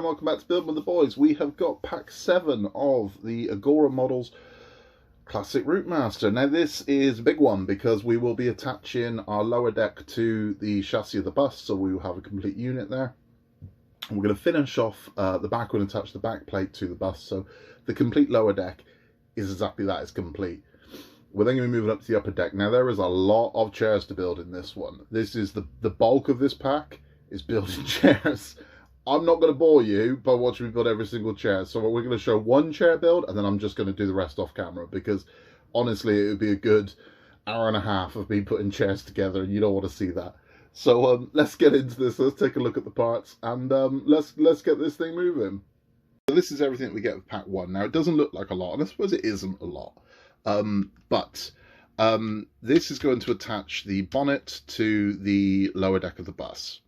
and welcome back to Building with the Boys. We have got pack 7 of the Agora Models Classic Routemaster. Now this is a big one because we will be attaching our lower deck to the chassis of the bus, so we will have a complete unit there. And we're going to finish off the back and attach the back plate to the bus, so the complete lower deck is exactly that, it's complete. We're then going to be moving up to the upper deck. Now there is a lot of chairs to build in this one. This is the bulk of this pack is building chairs. I'm not going to bore you by watching me build every single chair, so we're going to show one chair build and then I'm just going to do the rest off camera, because honestly it would be a good hour and a half of me putting chairs together and you don't want to see that. So let's get into this, let's take a look at the parts, and let's get this thing moving. So this is everything that we get with pack 1. Now it doesn't look like a lot, and I suppose it isn't a lot, but this is going to attach the bonnet to the lower deck of the bus.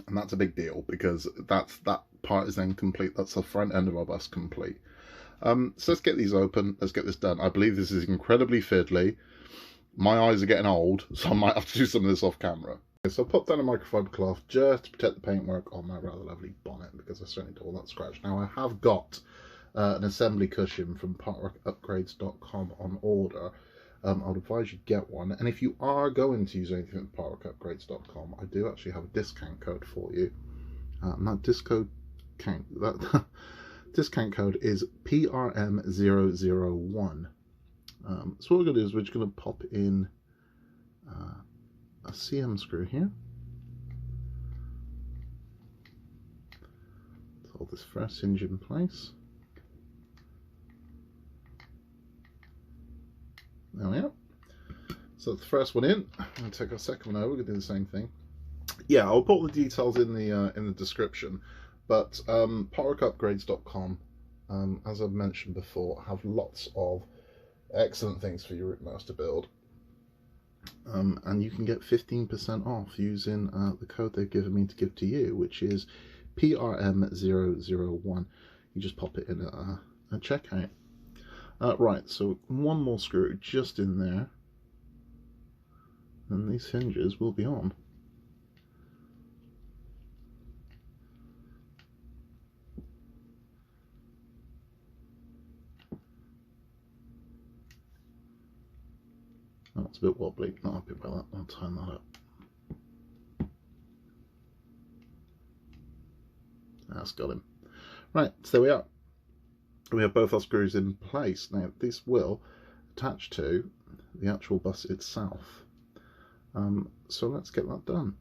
And that's a big deal because that part is then complete. That's the front end of our bus complete. So let's get these open. Let's get this done. I believe this is incredibly fiddly. My eyes are getting old, so I might have to do some of this off camera. Okay, so I'll put down a microfiber cloth just to protect the paintwork on my rather lovely bonnet, because I certainly don't want that scratch. Now I have got an assembly cushion from partworkupgrades.com on order. I would advise you get one, and if you are going to use anything at partworkupgrades.com, I do actually have a discount code for you. And that discount code is PRM001. So what we're going to do is we're just going to pop in a CM screw here. Hold this first hinge in place. There we are. So the first one in. I'm going to take our second one over. We're going to do the same thing. Yeah, I'll put all the details in the description. But partworkupgrades.com, as I've mentioned before, have lots of excellent things for your Routemaster build. And you can get 15% off using the code they've given me to give to you, which is PRM001. You just pop it in at checkout. Right, so one more screw just in there, and these hinges will be on. Oh, it's a bit wobbly, not happy about that, I'll tighten that up. That's got him. Right, so there we are. We have both our screws in place. Now this will attach to the actual bus itself. So let's get that done.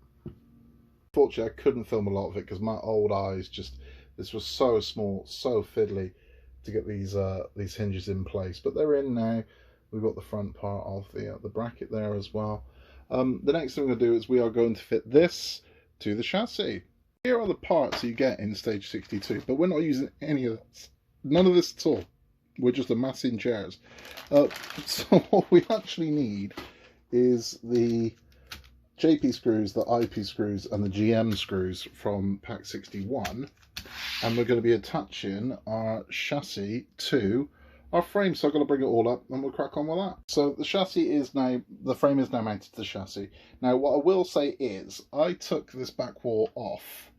Unfortunately I couldn't film a lot of it because my old eyes this was so small, so fiddly to get these hinges in place, but they're in now. We've got the front part of the bracket there as well. The next thing we're going to do is we are going to fit this to the chassis. Here are the parts you get in stage 62, but we're not using any of this. None of this at all. We're just amassing chairs. So what we actually need is the JP screws, the IP screws, and the GM screws from pack 61. And we're going to be attaching our chassis to our frame. So I've got to bring it all up and we'll crack on with that. So the chassis is now, the frame is now mounted to the chassis. Now what I will say is, I took this back wall off.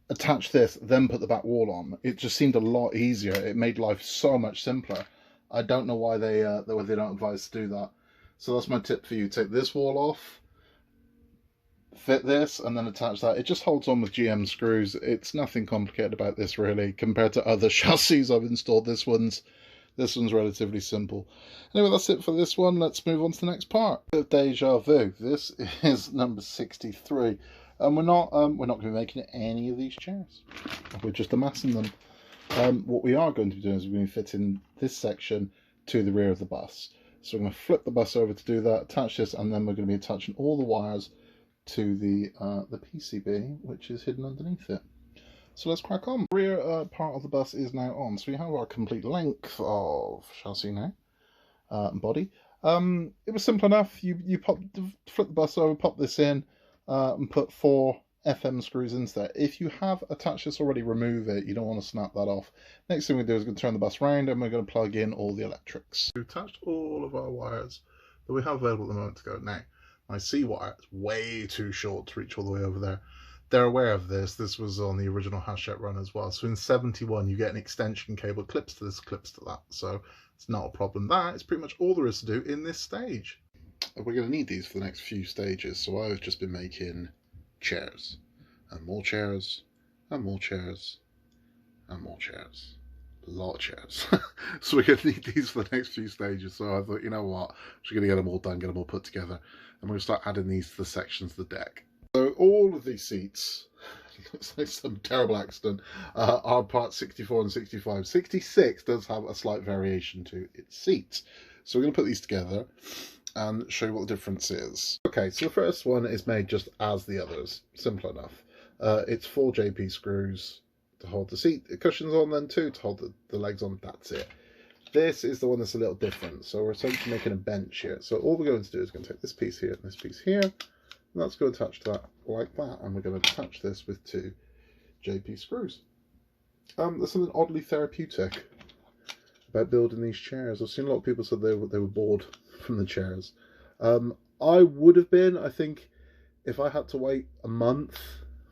Attach this, then put the back wall on. It just seemed a lot easier. It made life so much simpler. I don't know why they don't advise to do that. So that's my tip for you. Take this wall off, fit this, and then attach that. It just holds on with GM screws. It's nothing complicated about this really. Compared to other chassis I've installed, this one's relatively simple. Anyway, that's it for this one. Let's move on to the next part. Deja vu. This is number 63. And we're not going to be making any of these chairs. We're just amassing them. What we are going to be doing is we're going to be fitting this section to the rear of the bus. So we're going to flip the bus over to do that, attach this, and then we're going to be attaching all the wires to the PCB, which is hidden underneath it. So let's crack on. The rear part of the bus is now on. So we have our complete length of chassis now, and body. It was simple enough. You flip the bus over, pop this in, and put 4 FM screws into there. If you have attached this already, remove it. You don't want to snap that off. Next thing we do is we're going to turn the bus around and we're going to plug in all the electrics. We've attached all of our wires that we have available at the moment to go. Now, my C wire is way too short to reach all the way over there. they're aware of this. This was on the original Hachette run as well. So in 71, you get an extension cable, clips to this, clips to that. So it's not a problem. That is pretty much all there is to do in this stage. We're going to need these for the next few stages. So I've just been making chairs, and more chairs, and more chairs, and more chairs. A lot of chairs. So we're going to need these for the next few stages. So I thought, you know what, I'm just going to get them all done, get them all put together, and we're going to start adding these to the sections of the deck. So all of these seats, looks like some terrible accident, are parts 64 and 65. 66 does have a slight variation to its seats. So we're going to put these together and show you what the difference is. Okay, so the first one is made just as the others. Simple enough. It's 4 JP screws to hold the seat cushions on, then 2 to hold the legs on. That's it. This is the one that's a little different. So we're essentially making a bench here. So all we're going to do is going to take this piece here and this piece here. And that's going to attach to that like that. And we're going to attach this with 2 JP screws. There's something oddly therapeutic about building these chairs. I've seen a lot of people said they were bored from the chairs. I would have been, I think, if I had to wait a month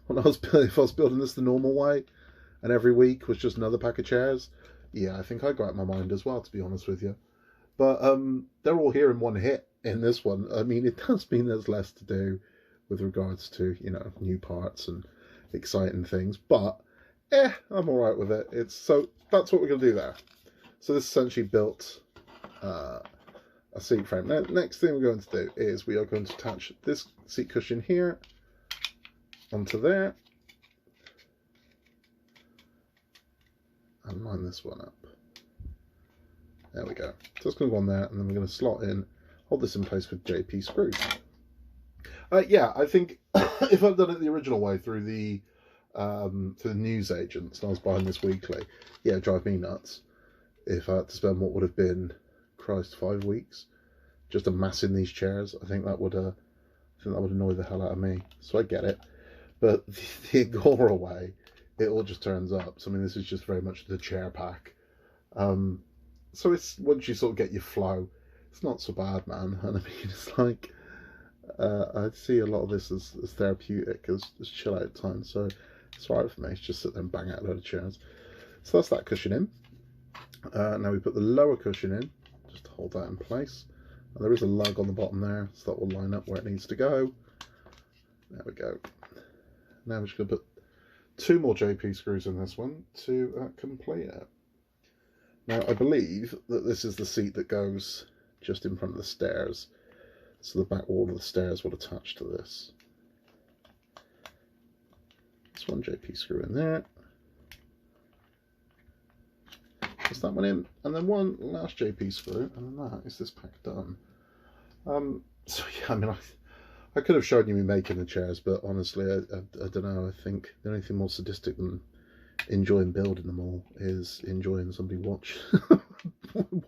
when if I was building this the normal way, and every week was just another pack of chairs. Yeah, I think I'd go out of my mind as well, to be honest with you. But they're all here in one hit in this one. I mean, it does mean there's less to do with regards to, you know, new parts and exciting things. But, I'm all right with it. So that's what we're going to do there. So this essentially built a seat frame. Now, next thing we're going to do is we are going to attach this seat cushion here onto there. And line this one up. There we go. So it's going to go on there, and then we're going to slot in, hold this in place with JP screws. Yeah, I think if I've done it the original way through the news agents, and I was buying this weekly, yeah, it'd drive me nuts if I had to spend what would have been, Christ, 5 weeks just amassing these chairs. I think that would annoy the hell out of me. So I get it, but the Agora way, it all just turns up. So I mean, this is just very much the chair pack. So it's, once you sort of get your flow, it's not so bad, man. And I mean, it's like, I see a lot of this as therapeutic, as chill out time. So it's all right for me. It's just sit there and bang out a load of chairs. So that's that cushion in. Now we put the lower cushion in, just to hold that in place. And there is a lug on the bottom there, so that will line up where it needs to go. There we go. Now we're just going to put 2 more JP screws in this one to complete it. Now I believe that this is the seat that goes just in front of the stairs, so the back wall of the stairs will attach to this. There's 1 JP screw in there. There's that one in, and then 1 last JP screw, and then that is this pack done. So yeah, I mean, I could have shown you me making the chairs, but honestly, I don't know. I think the only thing more sadistic than enjoying building them all is enjoying somebody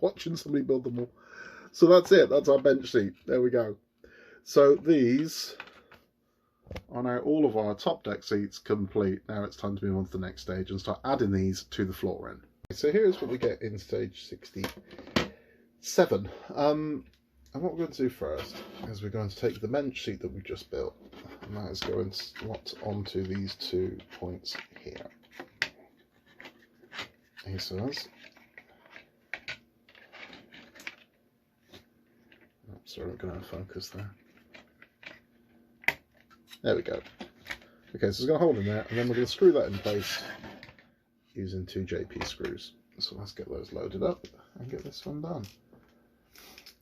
watching somebody build them all. So that's it. That's our bench seat. There we go. So these are now all of our top deck seats complete. Now it's time to move on to the next stage and start adding these to the floor end. So here's what we get in stage 67. And what we're going to do first is we're going to take the bench seat that we've just built, and that is going to slot onto these 2 points here. He says. Oh, sorry, I'm going to focus there. There we go. Okay, so it's going to hold in there, and then we're going to screw that in place using 2 JP screws. So let's get those loaded up and get this one done.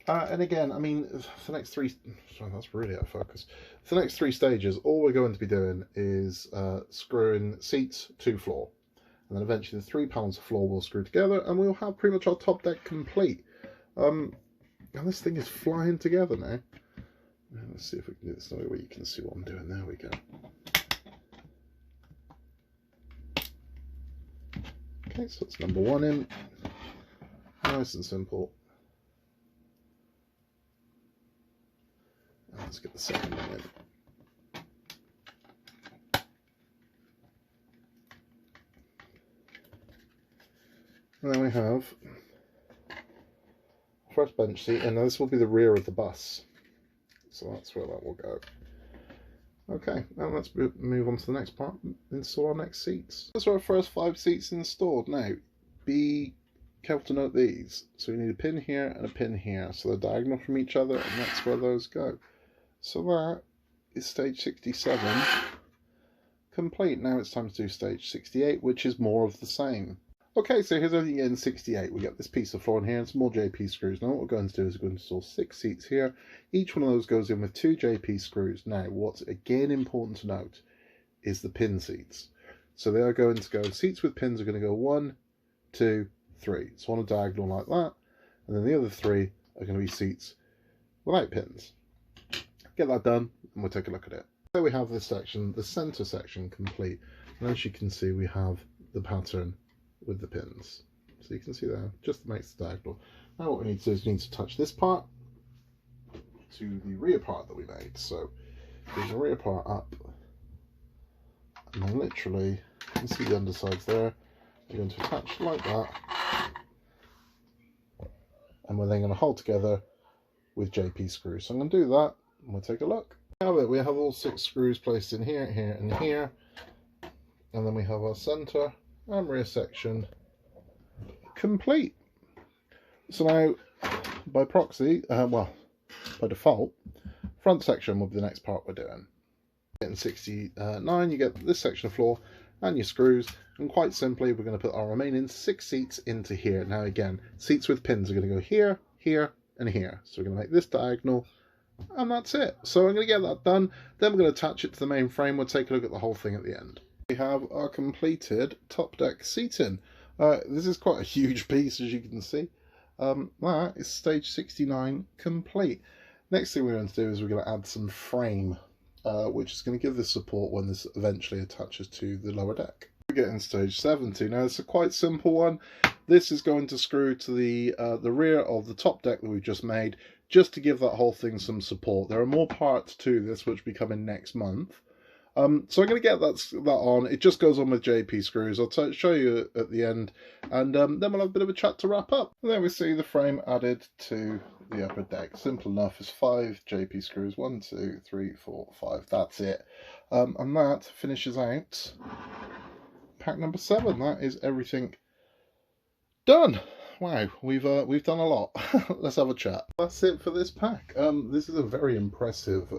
And again, I mean, for the next 3, sorry, that's really out of focus. For the next 3 stages, all we're going to be doing is screwing seats to floor. And then eventually the 3 panels of floor will screw together, and we'll have pretty much our top deck complete. And this thing is flying together now. Let's see if we can do this in a way where you can see what I'm doing. There we go. Okay, so that's number 1 in. Nice and simple. And let's get the second one in. And then we have first bench seat, and this will be the rear of the bus. So that's where that will go. Okay, now let's move on to the next part, install our next seats. Those are our first 5 seats installed. Now, be careful to note these. So we need a pin here and a pin here, so they're diagonal from each other, and that's where those go. So that is stage 67 complete. Now it's time to do stage 68, which is more of the same. Okay, so here's everything in 68. We get this piece of floor in here and some more JP screws. Now what we're going to do is we're going to install 6 seats here. Each one of those goes in with 2 JP screws. Now, what's again important to note is the pin seats. So they are going to go, seats with pins are going to go 1, 2, 3. So on a diagonal like that. And then the other 3 are going to be seats without pins. Get that done and we'll take a look at it. So we have this section, the center section complete. And as you can see, we have the pattern with the pins. So you can see there, just makes the diagonal. Now what we need to do is we need to touch this part to the rear part that we made. So there's a rear part up, and then literally, you can see the undersides there. You're going to attach like that, and we're then going to hold together with JP screws. So I'm going to do that, and we'll take a look. Now that we have all 6 screws placed in here, here, and here, and then we have our center and rear section complete. So now, by proxy, well, by default, front section will be the next part we're doing. In 69, you get this section of floor and your screws, and quite simply, we're going to put our remaining 6 seats into here. Now again, seats with pins are going to go here, here, and here. So we're going to make this diagonal, and that's it. So I'm going to get that done, then we're going to attach it to the main frame. We'll take a look at the whole thing at the end. We have our completed top deck seating. This is quite a huge piece, as you can see. That is stage 69 complete. Next thing we're going to do is we're going to add some frame, which is going to give this support when this eventually attaches to the lower deck. We get in stage 70. Now it's a quite simple one. This is going to screw to the rear of the top deck that we've just made, just to give that whole thing some support. There are more parts to this which will be coming next month. So I'm going to get that on. It just goes on with JP screws. I'll show you at the end, and then we'll have a bit of a chat to wrap up. And there we see the frame added to the upper deck. Simple enough. It's 5 JP screws. 1, 2, 3, 4, 5. That's it. And that finishes out pack number 7. That is everything done. Wow, we've done a lot. Let's have a chat. That's it for this pack. This is a very impressive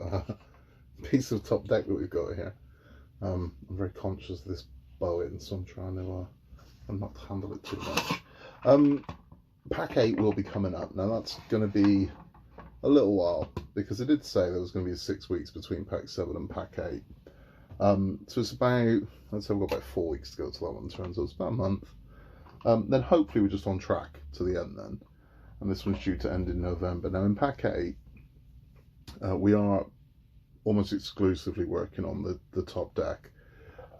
piece of top deck that we've got here. I'm very conscious of this bowing, so I'm trying to not handle it too much. Pack 8 will be coming up. Now that's going to be a little while, because I did say there was going to be 6 weeks between pack 7 and pack 8. So it's about, let's say we've got about 4 weeks to go to that one turns out. It's about a month. Then hopefully we're just on track to the end then. And this one's due to end in November. Now in pack 8, we are almost exclusively working on the top deck.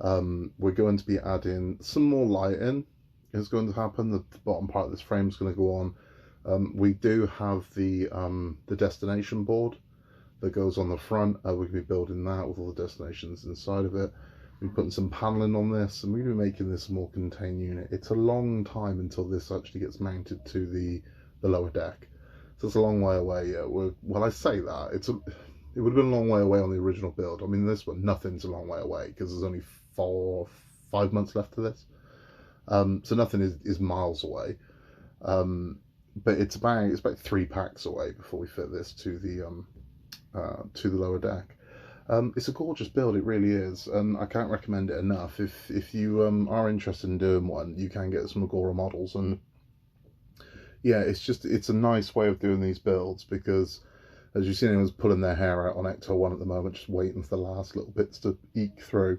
We're going to be adding some more lighting is going to happen. The bottom part of this frame is going to go on. We do have the destination board that goes on the front. We're going to be building that with all the destinations inside of it. We're putting some paneling on this, and we're going to be making this a more contained unit. It's a long time until this actually gets mounted to the lower deck. So it's a long way away. Yeah, well, I say that. It would have been a long way away on the original build. I mean, this one, nothing's a long way away, because there's only 4 or 5 months left of this. So nothing is miles away. But it's about 3 packs away before we fit this to the lower deck. It's a gorgeous build, it really is, and I can't recommend it enough. If you are interested in doing one, you can get some Agora models, and yeah, it's a nice way of doing these builds, because as you've seen, anyone's pulling their hair out on Ecto 1 at the moment, just waiting for the last little bits to eke through.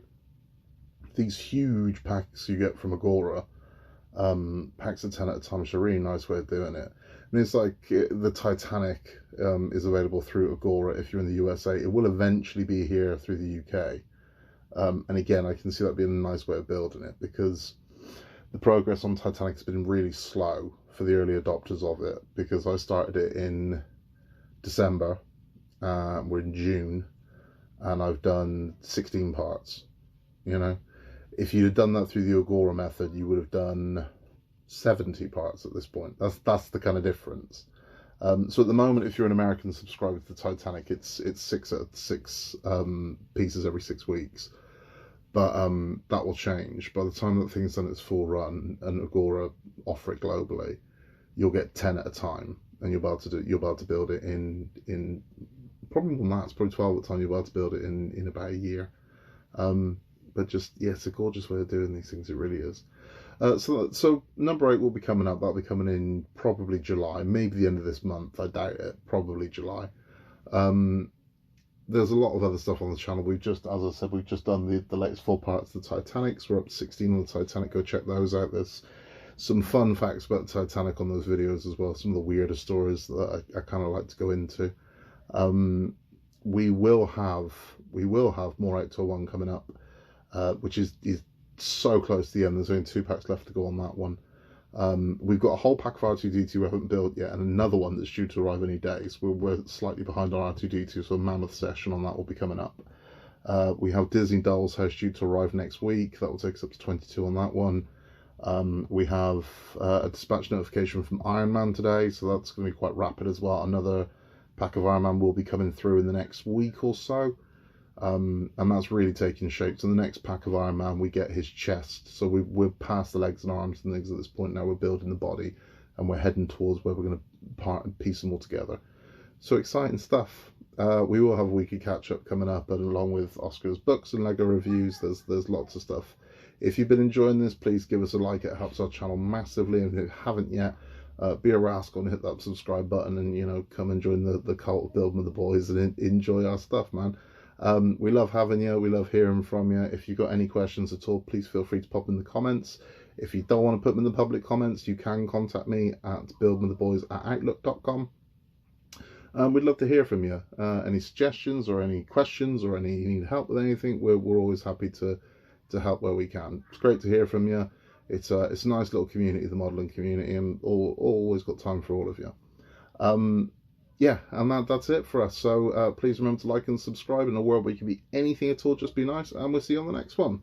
These huge packs you get from Agora, packs of 10 at a time, is a really nice way of doing it. And it's like the Titanic is available through Agora if you're in the USA. It will eventually be here through the UK. And again, I can see that being a nice way of building it, because the progress on Titanic has been really slow for the early adopters of it, because I started it in December, we're in June, and I've done 16 parts. You know, if you'd have done that through the Agora method, you would have done 70 parts at this point. That's the kind of difference. So at the moment, if you're an American subscriber to the Titanic, it's 6 pieces every 6 weeks. But that will change. By the time that thing's done its full run and Agora offer it globally, you'll get 10 at a time, and you're about to build it in probably more than that. It's probably 12 at the time. You're about to build it in about a year. But just, yeah, it's a gorgeous way of doing these things. It really is. So number 8 will be coming up. That'll be coming in probably July, maybe the end of this month. I doubt it. Probably July. There's a lot of other stuff on the channel. As I said, we've just done the latest 4 parts of the Titanic. So we're up to 16 on the Titanic. Go check those out. There's some fun facts about the Titanic on those videos as well. Some of the weirder stories that I kind of like to go into. We will have more Outdoor 1 coming up, which is so close to the end. There's only 2 packs left to go on that one. We've got a whole pack of R2-D2 we haven't built yet, and another one that's due to arrive any day. So we're slightly behind on R2-D2, so a mammoth session on that will be coming up. We have Disney Doll's House due to arrive next week. That will take us up to 22 on that one. We have a dispatch notification from Iron Man today, so that's going to be quite rapid as well. Another pack of Iron Man will be coming through in the next week or so. And that's really taking shape. So the next pack of Iron Man, we get his chest. So we're past the legs and arms and things at this point now. We're building the body, and we're heading towards where we're going to part and piece them all together. So exciting stuff. We will have a weekly catch-up coming up, and along with Oscar's books and Lego reviews, there's lots of stuff. If you've been enjoying this, please give us a like. It helps our channel massively. And if you haven't yet, be a rascal and hit that subscribe button, and, you know, come and join the cult of Building with the Boys and enjoy our stuff, man. We love having you. We love hearing from you. If you've got any questions at all, please feel free to pop in the comments. If you don't want to put them in the public comments, you can contact me at buildingwiththeboys@outlook.com. We'd love to hear from you. Any suggestions or any questions or you need help with anything, we're always happy to help where we can. It's great to hear from you. It's a nice little community, the modelling community, and always got time for all of you. Yeah, and that's it for us. So please remember to like and subscribe. In a world where you can be anything at all, just be nice, and we'll see you on the next one.